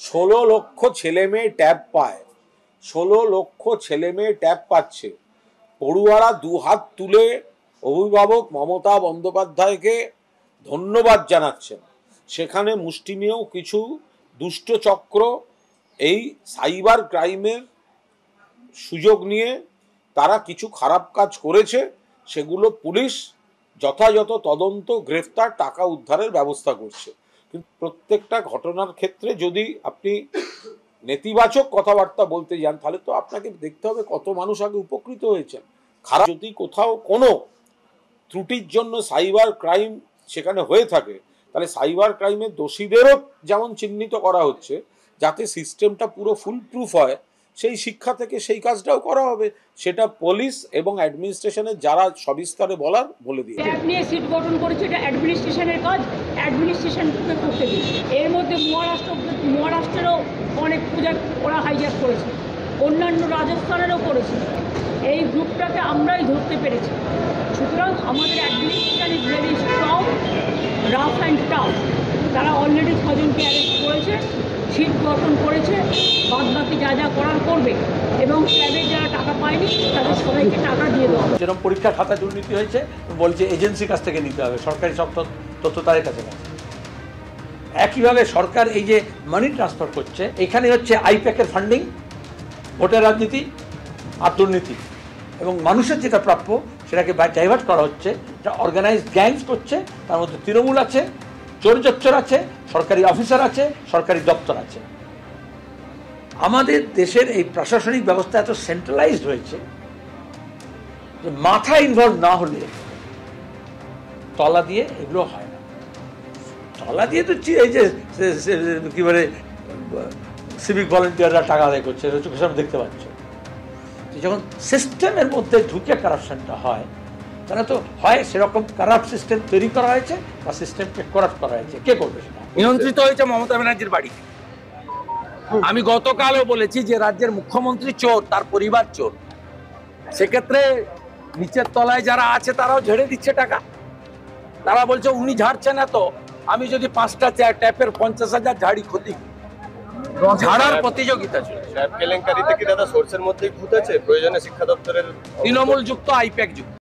16 লক্ষ ছেলে মেয়ে ট্যাব পায়, 16 লক্ষ ছেলে মেয়ে ট্যাব পাচ্ছে। পড়ুয়ারা দুহাত তুলে অভিভাবক মমতা বন্দ্যোপাধ্যায়কে ধন্যবাদ জানাচ্ছেন। সেখানে মুষ্টিমেয় কিছু দুষ্ট চক্র এই সাইবার ক্রাইমের সুযোগ নিয়ে তারা কিছু খারাপ কাজ করেছে, সেগুলো পুলিশ যথাযথ তদন্ত, গ্রেফতার, টাকা উদ্ধারের ব্যবস্থা করছে। কিন্তু প্রত্যেকটা ঘটনার ক্ষেত্রে যদি আপনি নেতিবাচক কথাবার্তা বলতে যান, তাহলে তো আপনাকে দেখতে হবে কত মানুষ আগে উপকৃত হয়েছেন। খারাপ যদি কোথাও কোনো ত্রুটির জন্য সাইবার ক্রাইম সেখানে হয়ে থাকে, তাহলে সাইবার ক্রাইমের দোষীদেরও যেমন চিহ্নিত করা হচ্ছে, যাতে সিস্টেমটা পুরো ফুল প্রুফ হয়, সেই শিক্ষা থেকে সেই কাজটাও করা হবে। সেটা পুলিশ এবং অ্যাডমিনিস্ট্রেশনের যারা সবিস্তারে বলার বলে দিয়ে ট্যাব নিয়ে সিট গঠন করেছে, এটা অ্যাডমিনিস্ট্রেশনের কাজ, অ্যাডমিনিস্ট্রেশনকে করতে দিন। এর মধ্যে মহারাষ্ট্রেরও অনেক পূজা ওরা হাইজ্যাক করেছে, অন্যান্য রাজস্থানেরও করেছে। এই গ্রুপটাকে আমরাই ধরতে পেরেছি। সুতরাং আমাদের administration is very strong, rough and tough. তারা অলরেডি 6 জনকে অ্যারেস্ট করেছে, সিট গঠন করেছে, বাদবাকি যা যা করার করবে, এবং ট্যাবে যারা টাকা পায়নি তাদের সবাইকে টাকা দিয়ে দেওয়া হবে। যেরকম পরীক্ষা খাতা দুর্নীতি হয়েছে, বলছে এজেন্সির কাছ থেকে নিতে হবে, সরকারি সব তথ্য তাদের কাছে গেছে। একইভাবে সরকার এই যে মানি ট্রান্সফার করছে, এখানে হচ্ছে আইপ্যাকের ফান্ডিং, ভোটের রাজনীতি আর দুর্নীতি, এবং মানুষের যেটা প্রাপ্য সেটাকে ডাইভার্ট করা হচ্ছে। এটা অর্গানাইজড গ্যাংস করছে, তার মধ্যে তৃণমূল আছে, চোর আছে, সরকারি অফিসার আছে, সরকারি দপ্তর আছে। আমাদের দেশের এই প্রশাসনিক ব্যবস্থা এত সেন্ট্রালাইজড হয়েছে যে মাথা ইনভলভ না হলে তলা দিয়ে এগুলো হয় না। তলা দিয়ে তো এই যে কি বলে সিভিক ভলেন্টিয়াররা টাকা আদায় করছে, চোখের সামনে দেখতে পাচ্ছ। যখন সিস্টেমের মধ্যে ঢুকে কারাপশনটা হয়, তাহলে তো হয় সেরকম কারাপ্ট সিস্টেম তৈরি করা হয়েছে বা সিস্টেমকে করাপ্ট করা হয়েছে। কে করবে সেটা? নিয়ন্ত্রিত হয়েছে মমতা ব্যানার্জির বাড়ি। আমি গতকালও বলেছি যে রাজ্যের মুখ্যমন্ত্রী চোর, তার পরিবার চোর। সেক্ষেত্রে নিচের তলায় যারা আছে তারাও ঝেড়ে দিচ্ছে টাকা। তারা বলছে উনি ঝাড়ছেন এত, আমি যদি 5টা ট্যাপের 50,000 ঝাড়ি ক্ষতি, ঝাড়ার প্রতিযোগিতা চলছে। কেলেঙ্কারিতে কি দাদা সোর্সের মধ্যেই ভূত আছে? প্রয়োজনে শিক্ষা দপ্তরের তৃণমূল যুক্ত, আইপ্যাক যুক্ত।